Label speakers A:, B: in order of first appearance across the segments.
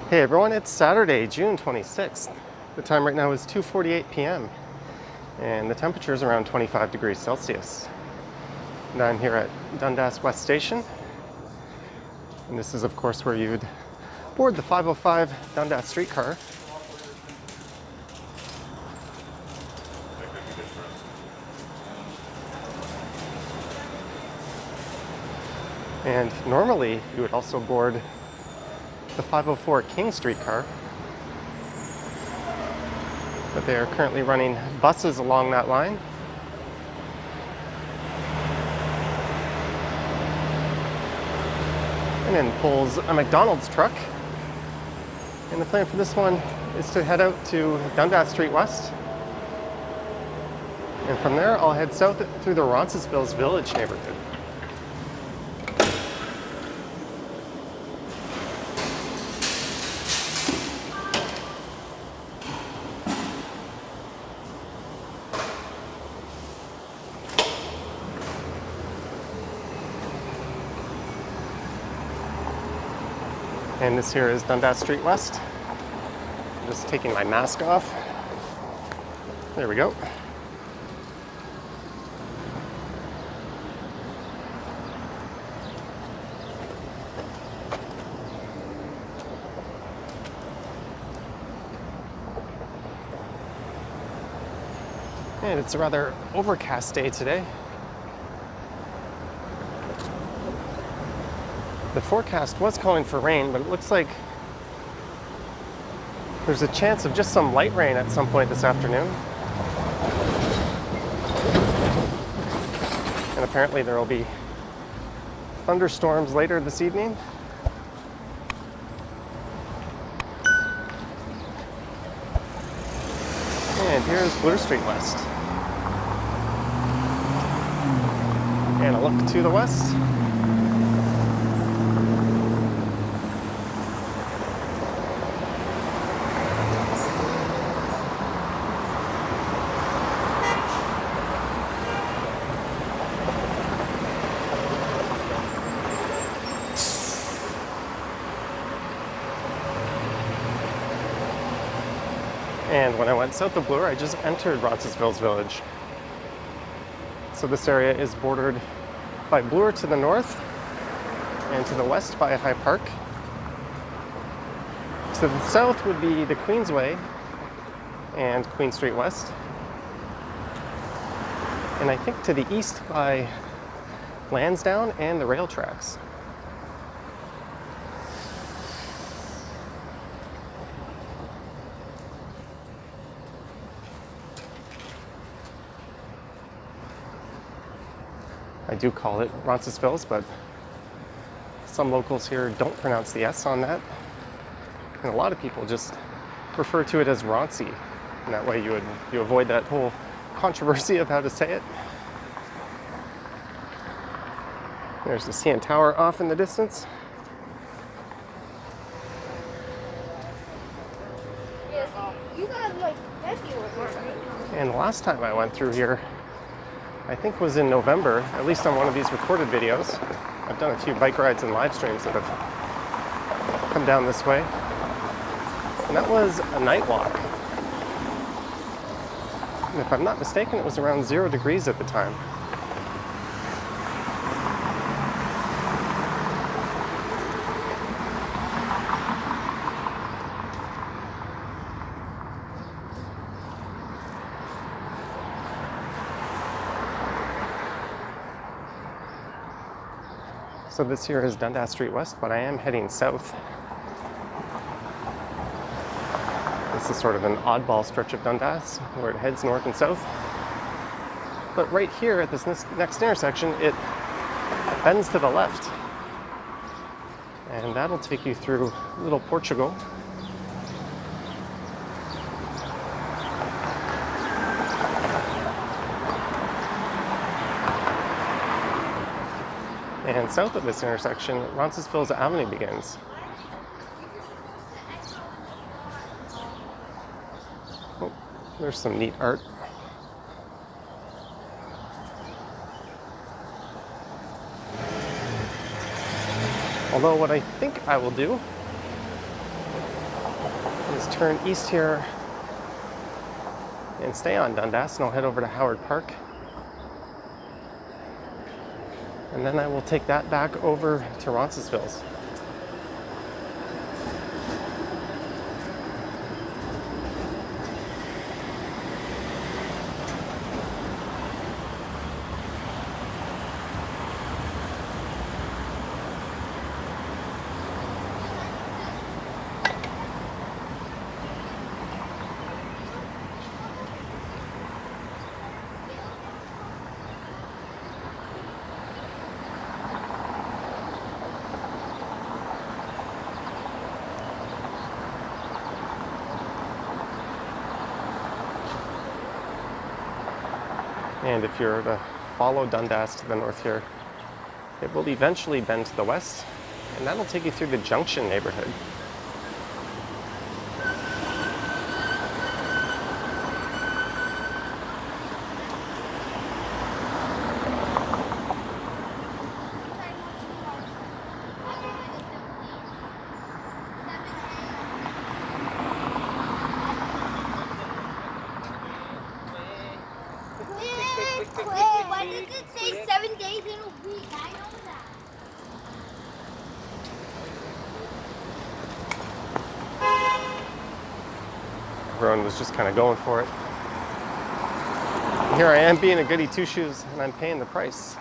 A: Hey everyone, it's Saturday, June 26th. The time right now is 2:48 p.m. and the temperature is around 25 degrees Celsius. And I'm here at Dundas West Station. And this is of course where you'd board the 505 Dundas streetcar. And normally you would also board the 504 King streetcar, but they are currently running buses along that line. And then pulls a McDonald's truck. And the plan for this one is to head out to Dundas Street West. And from there, I'll head south through the Roncesvalles Village neighborhood. And this here is Dundas Street West. I'm just taking my mask off. There we go. And it's a rather overcast day today. The forecast was calling for rain, but it looks like there's a chance of just some light rain at some point this afternoon. And apparently there will be thunderstorms later this evening. And here's Bloor Street West. And a look to the west. And when I went south of Bloor, I just entered Roncesvalles Village. So this area is bordered by Bloor to the north and to the west by High Park. To the south would be the Queensway and Queen Street West. And I think to the east by Lansdowne and the rail tracks. I do call it Roncesvalles, but some locals here don't pronounce the S on that. And a lot of people just refer to it as Roncy. And that way you avoid that whole controversy of how to say it. There's the CN Tower off in the distance. And the last time I went through here, I think was in November, at least on one of these recorded videos. I've done a few bike rides and live streams that have come down this way. And that was a night walk. And if I'm not mistaken, it was around 0 degrees at the time. So this here is Dundas Street West, but I am heading south. This is sort of an oddball stretch of Dundas where it heads north and south. But right here at this next intersection, it bends to the left. And that'll take you through Little Portugal. And south of this intersection, Roncesvalles Avenue begins. Oh, there's some neat art. Although what I think I will do just turn east here and stay on Dundas, and I'll head over to Howard Park. And then I will take that back over to Roncesvalles. And if you're to follow Dundas to the north here, it will eventually bend to the west, and that'll take you through the Junction neighborhood.
B: Why did it say 7 days in a week? I know that.
A: Everyone was just kind of going for it. Here I am being a goody two-shoes, and I'm paying the price.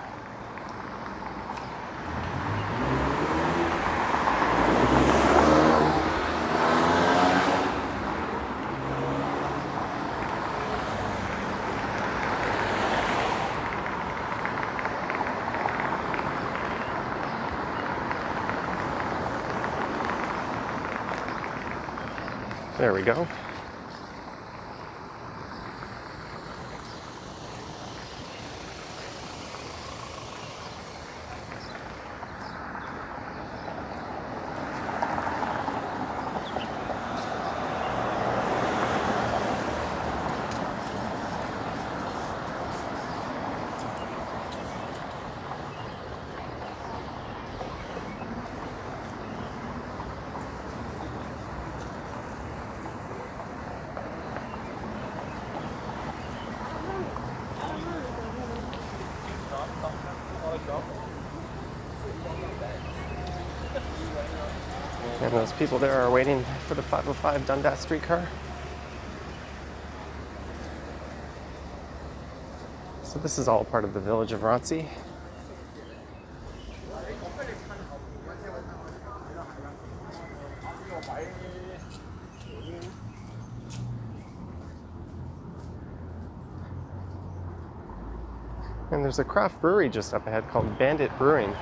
A: There we go. And those people there are waiting for the 505 Dundas streetcar. So this is all part of the village of Roncesvalles. And there's a craft brewery just up ahead called Bandit Brewing.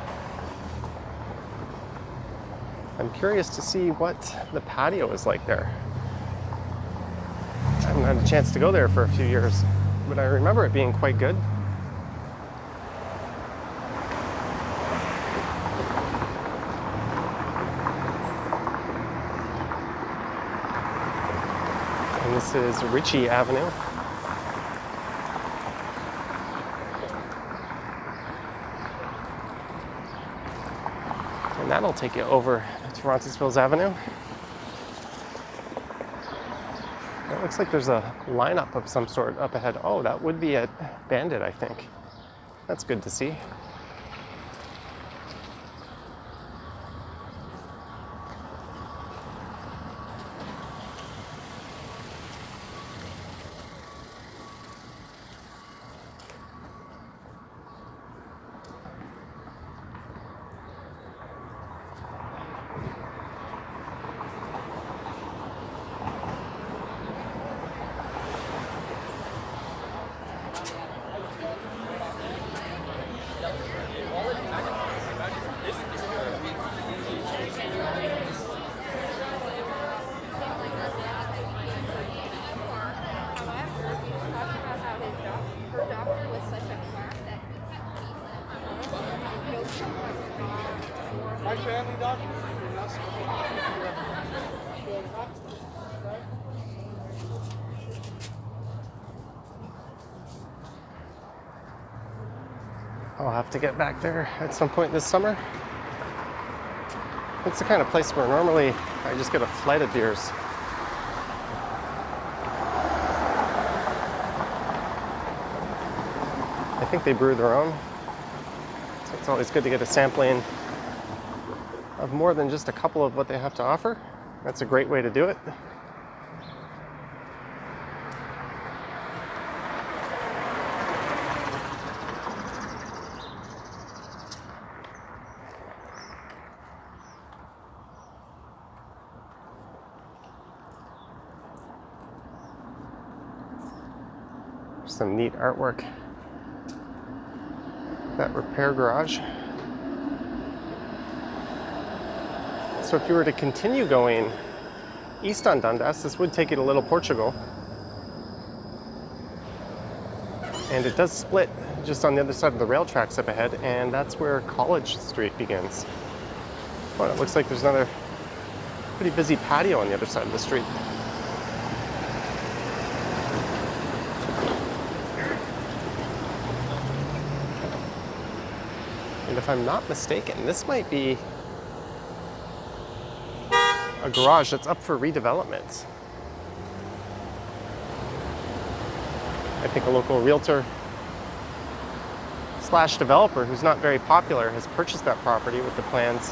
A: I'm curious to see what the patio is like there. I haven't had a chance to go there for a few years, but I remember it being quite good. And this is Ritchie Avenue. And that'll take you over to Roncesvalles Avenue. It looks like there's a lineup of some sort up ahead. Oh, that would be at Bandit, I think. That's good to see.
C: My family doctor.
A: I'll have to get back there at some point this summer. It's the kind of place where normally I just get a flight of beers think they brew their own. So it's always good to get a sampling of more than just a couple of what they have to offer. That's a great way to do it. Some neat artwork. That repair garage. So if you were to continue going east on Dundas, this would take you to Little Portugal. And it does split just on the other side of the rail tracks up ahead, and that's where College Street begins. But it looks like there's another pretty busy patio on the other side of the street. And if I'm not mistaken, this might be a garage that's up for redevelopment. I think a local realtor / developer who's not very popular has purchased that property with the plans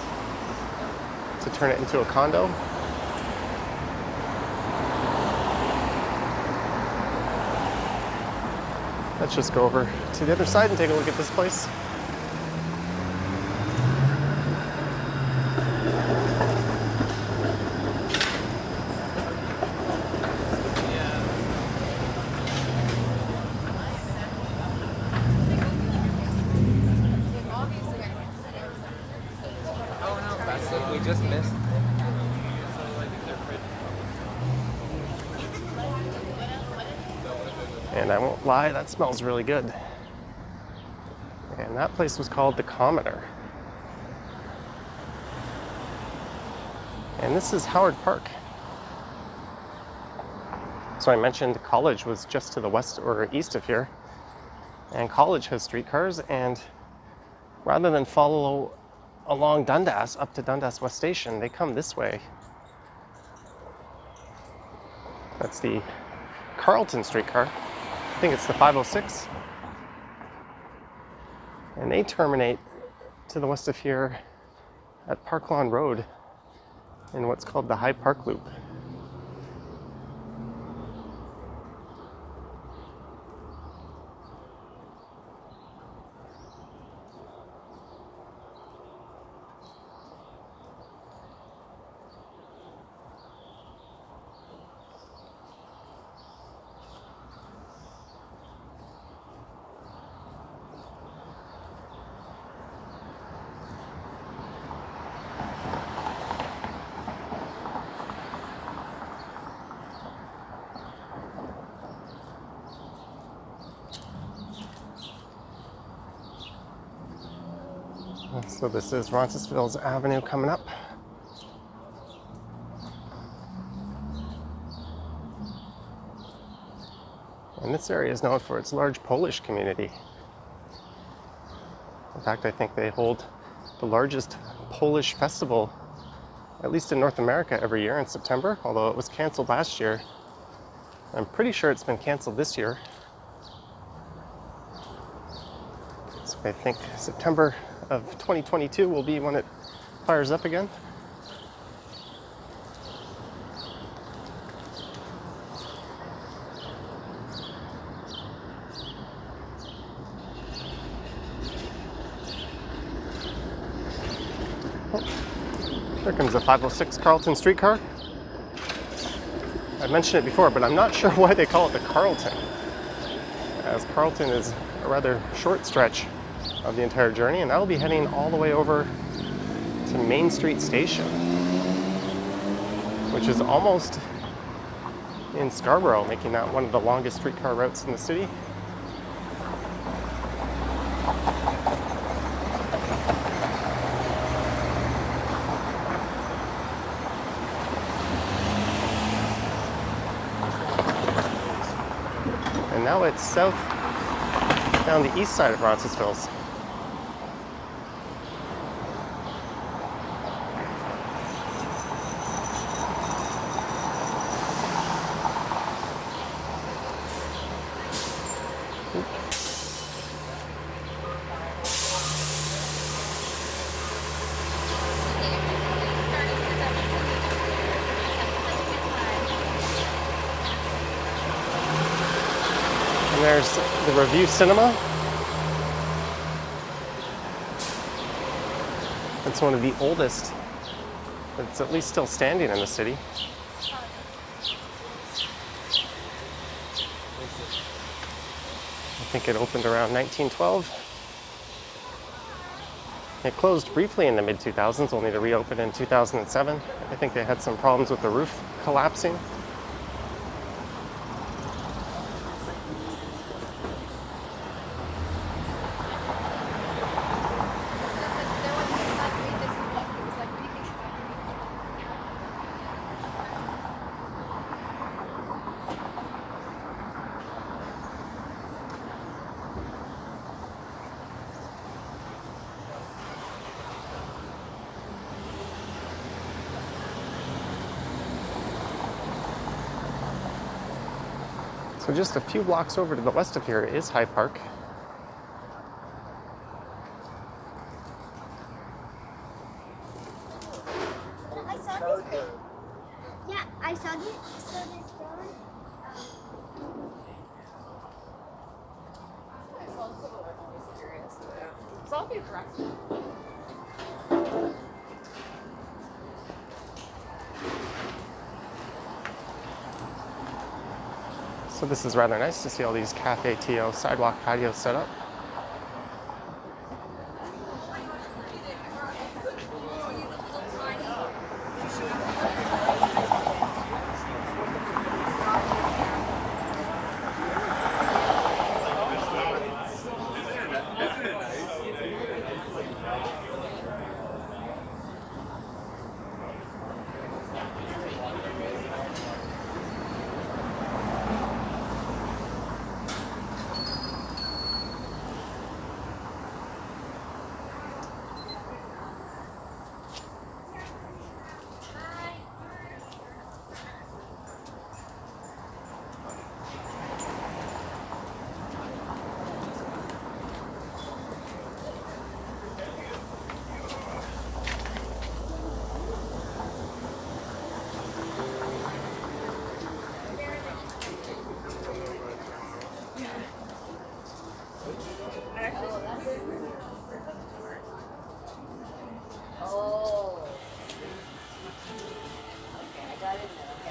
A: to turn it into a condo. Let's just go over to the other side and take a look at this place.
C: We just missed.
A: And I won't lie, that smells really good. And that place was called the Commoner. And this is Howard Park. So I mentioned College was just to the west or east of here. And College has streetcars, and rather than follow along Dundas up to Dundas West Station, they come this way. That's the Carlton streetcar. I think it's the 506. And they terminate to the west of here at Park Lawn Road in what's called the High Park Loop. So this is Roncesvalles Avenue coming up. And this area is known for its large Polish community. In fact, I think they hold the largest Polish festival, at least in North America, every year in September, although it was canceled last year. I'm pretty sure it's been canceled this year. So I think September of 2022 will be when it fires up again. There comes the 506 Carlton streetcar. I mentioned it before, but I'm not sure why they call it the Carlton, as Carlton is a rather short stretch of the entire journey, and that'll be heading all the way over to Main Street Station, which is almost in Scarborough, making that one of the longest streetcar routes in the city. And now it's south down the east side of Roncesvalles. And there's the Review Cinema. It's one of the oldest that's at least still standing in the city. I think it opened around 1912. It closed briefly in the mid-2000s, only to reopen in 2007. I think they had some problems with the roof collapsing. So just a few blocks over to the west of here is High Park.
B: I saw this thing. Yeah, I saw this. So this stone.
C: So I'll be directed.
A: So this is rather nice to see all these Cafe TO sidewalk patios set up.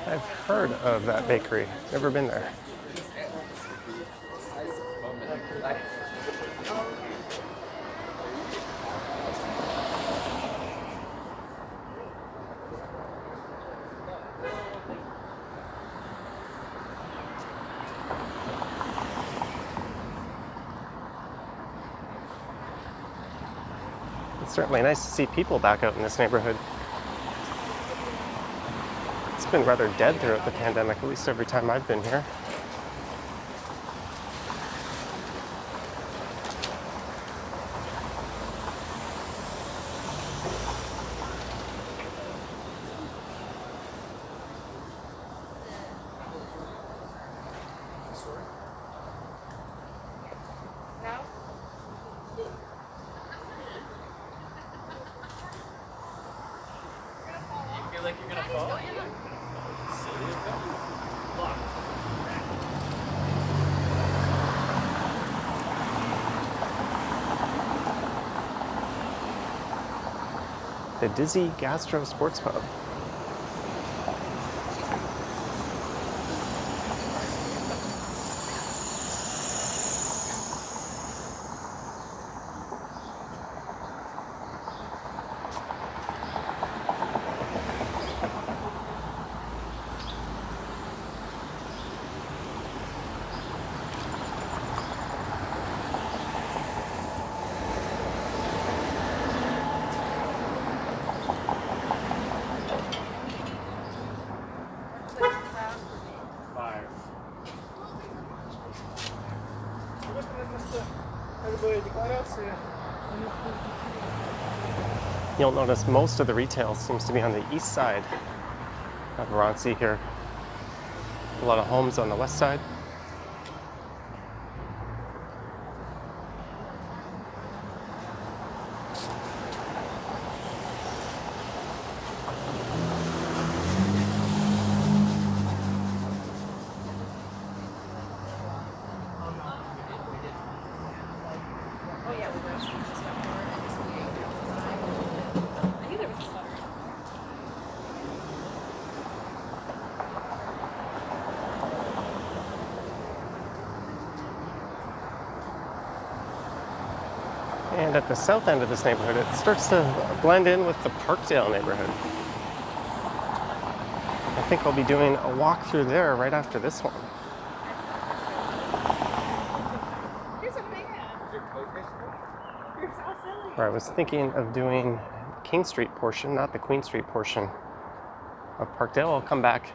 A: I've heard of that bakery, never been there. It's certainly nice to see people back out in this neighborhood. It's been rather dead throughout the pandemic, at least every time I've been here.
C: Feel like you're gonna fall?
A: The Dizzy Gastro Sports Pub. You'll notice most of the retail seems to be on the east side of Roncesvalles here. A lot of homes on the west side.
C: think there was a sweater.
A: And at the south end of this neighborhood, it starts to blend in with the Parkdale neighborhood. I think I'll be doing a walk through there right after this one.
C: Here's a fan. You're so silly.
A: Where I was thinking of doing King Street portion, not the Queen Street portion of Parkdale. I'll come back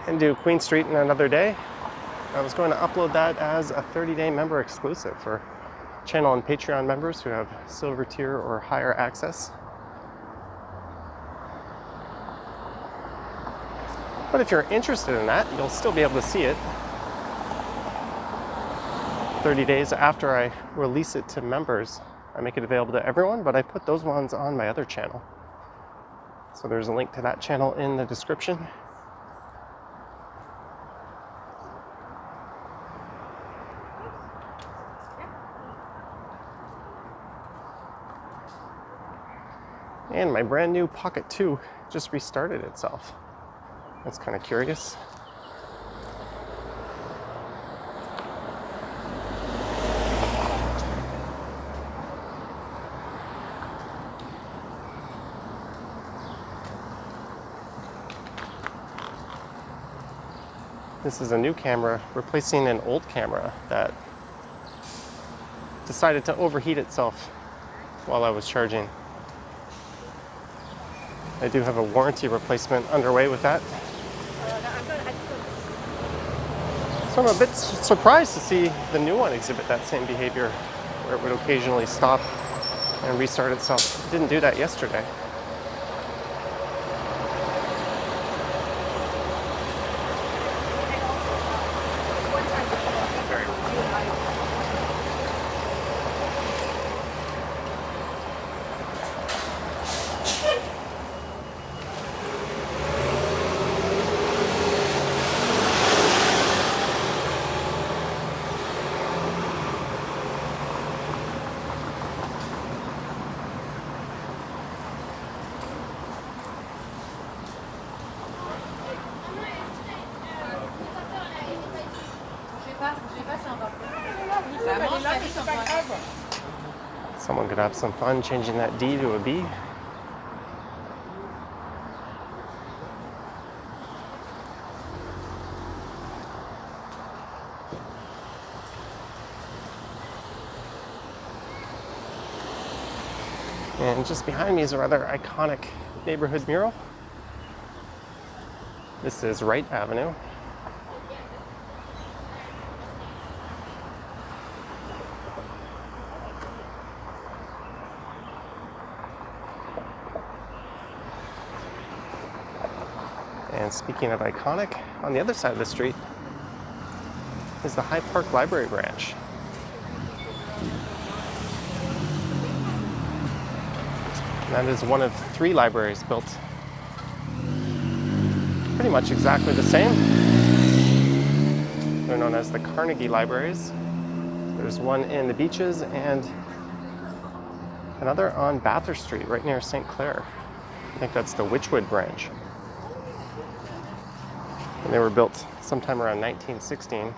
A: and do Queen Street in another day. I was going to upload that as a 30-day member exclusive for channel and Patreon members who have silver tier or higher access. But if you're interested in that, you'll still be able to see it 30 days after I release it to members. I make it available to everyone, but I put those ones on my other channel. So there's a link to that channel in the description. And my brand new Pocket 2 just restarted itself. That's kind of curious. This is a new camera replacing an old camera that decided to overheat itself while I was charging. I do have a warranty replacement underway with that. So I'm a bit surprised to see the new one exhibit that same behavior, where it would occasionally stop and restart itself. It didn't do that yesterday. Someone could have some fun changing that D to a B. And just behind me is a rather iconic neighborhood mural. This is Wright Avenue. And speaking of iconic, on the other side of the street is the High Park Library branch. And that is one of 3 libraries built pretty much exactly the same. They're known as the Carnegie Libraries. There's one in the Beaches and another on Bathurst Street, right near St. Clair. I think that's the Witchwood branch. And they were built sometime around 1916.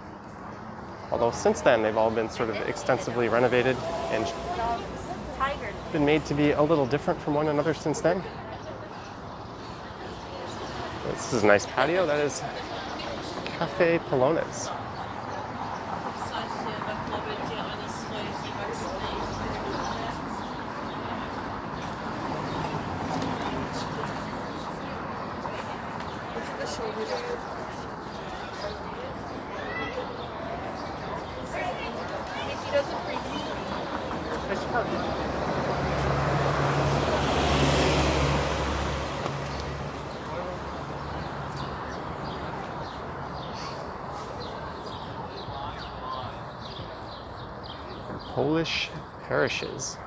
A: Although since then, they've all been sort of extensively renovated and been made to be a little different from one another since then. This is a nice patio. That is Cafe Polonas. Polish parishes.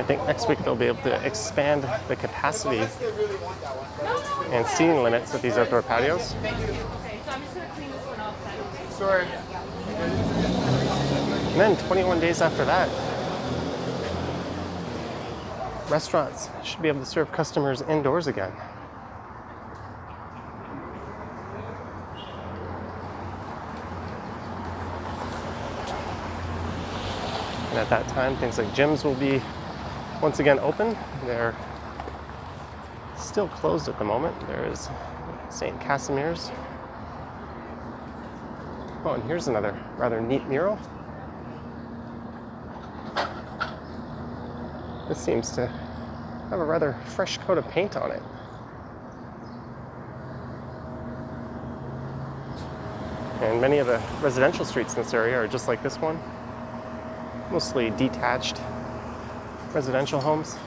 A: I think next week they'll be able to expand the capacity and seating limits at these outdoor patios.
C: Okay, so I'm just gonna clean this one off then.
A: Sorry. And then 21 days after that, restaurants should be able to serve customers indoors again. And at that time, things like gyms will be once again open. They're still closed at the moment. There is St. Casimir's. Oh, and here's another rather neat mural. This seems to have a rather fresh coat of paint on it. And many of the residential streets in this area are just like this one. Mostly detached residential homes.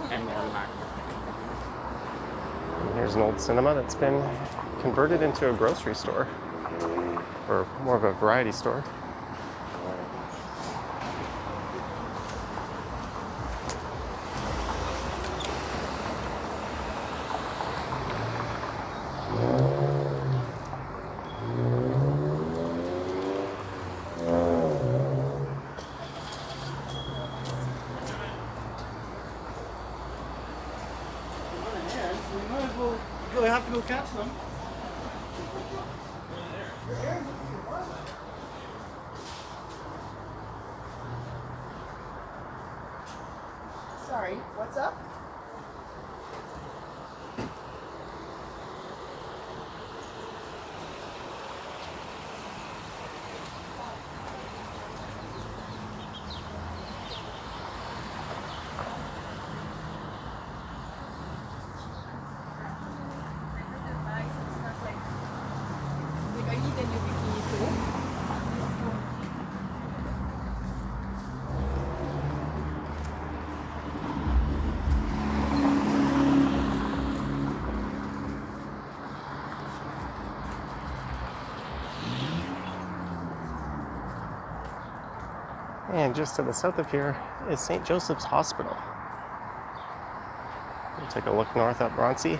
A: And here's an old cinema that's been converted into a grocery store, or more of a variety store.
D: Really have to go catch them. Sorry, what's up?
A: And just to the south of here is St. Joseph's Hospital. We'll take a look north up Roncesvalles.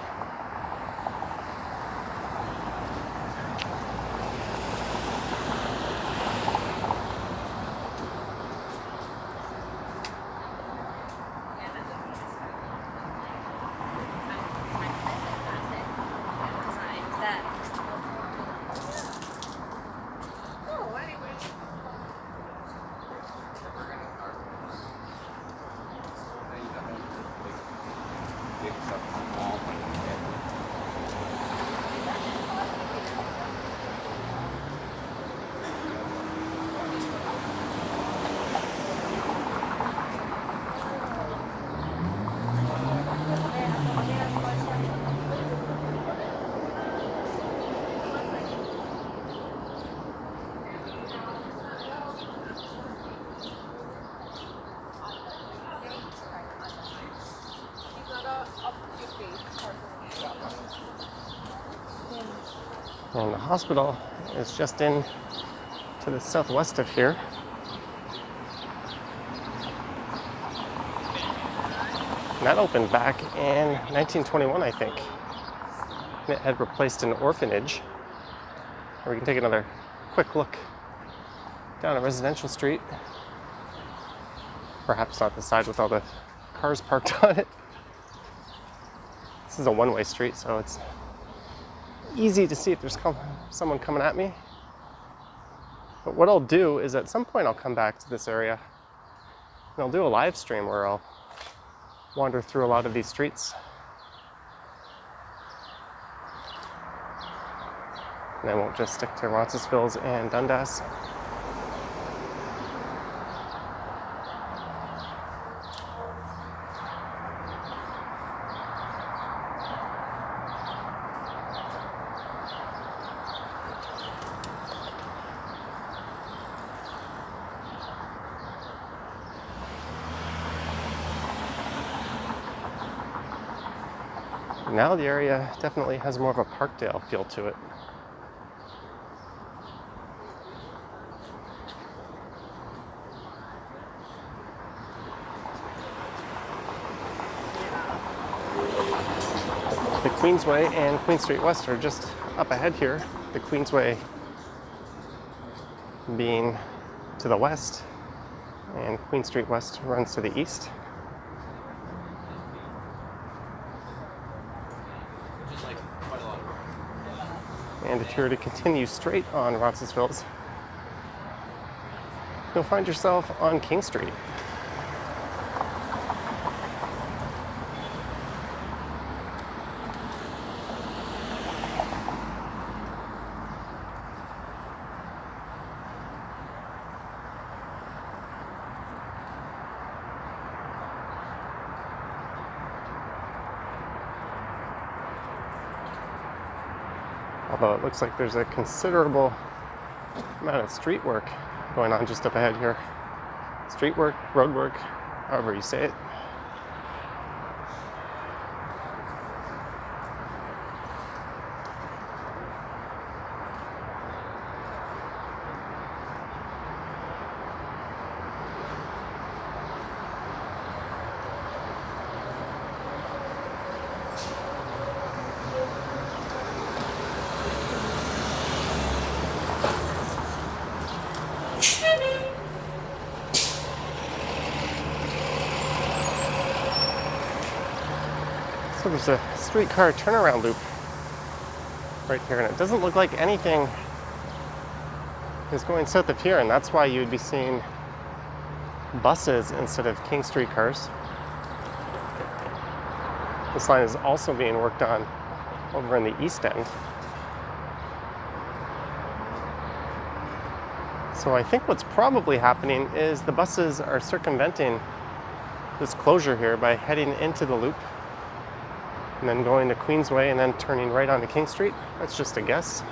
A: And the hospital is just in to the southwest of here. And that opened back in 1921, I think. And it had replaced an orphanage. Or we can take another quick look down a residential street. Perhaps not the side with all the cars parked on it. This is a one-way street, so it's easy to see if there's someone coming at me. But what I'll do is at some point I'll come back to this area and I'll do a live stream where I'll wander through a lot of these streets. And I won't just stick to Roncesvalles and Dundas. Now the area definitely has more of a Parkdale feel to it. The Queensway and Queen Street West are just up ahead here. The Queensway being to the west, and Queen Street West runs to the east. And if you were to continue straight on Roncesvalles, you'll find yourself on King Street. Although it looks like there's a considerable amount of street work going on just up ahead here. Street work, road work, however you say it. So there's a streetcar turnaround loop right here, and it doesn't look like anything is going south of here, and that's why you'd be seeing buses instead of King Street cars. This line is also being worked on over in the east end. So I think what's probably happening is the buses are circumventing this closure here by heading into the loop and then going to Queensway and then turning right onto King Street. That's just a guess.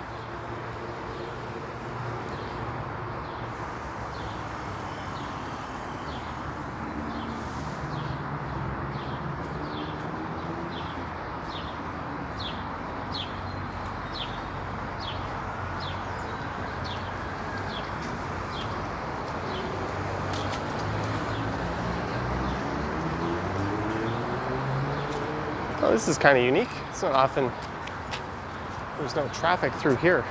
A: Oh, this is kind of unique. It's not often there's no traffic through here.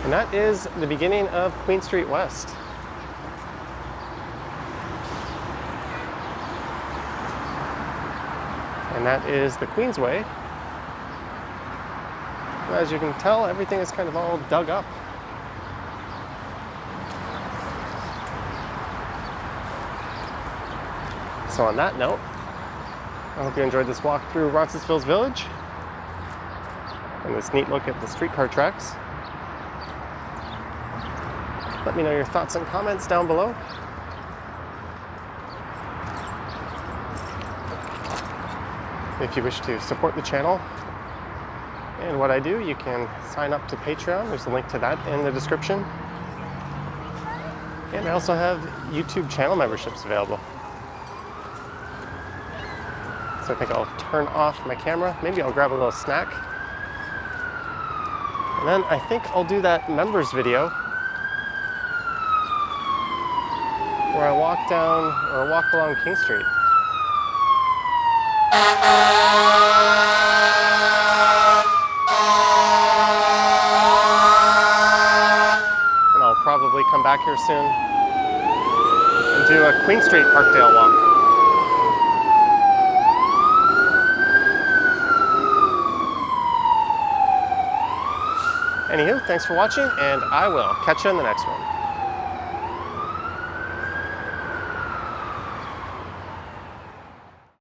A: And that is the beginning of Queen Street West. And that is the Queensway. As you can tell, everything is kind of all dug up. So on that note, I hope you enjoyed this walk through Roncesvalles Village and this neat look at the streetcar tracks. Let me know your thoughts and comments down below. If you wish to support the channel and what I do, you can sign up to Patreon. There's a link to that in the description. And I also have YouTube channel memberships available. So I think I'll turn off my camera. Maybe I'll grab a little snack. And then I think I'll do that members video where I walk down or walk along King Street. And I'll probably come back back here soon and do a Queen Street Parkdale walk. Anywho, thanks for watching, and I will catch you in the next one.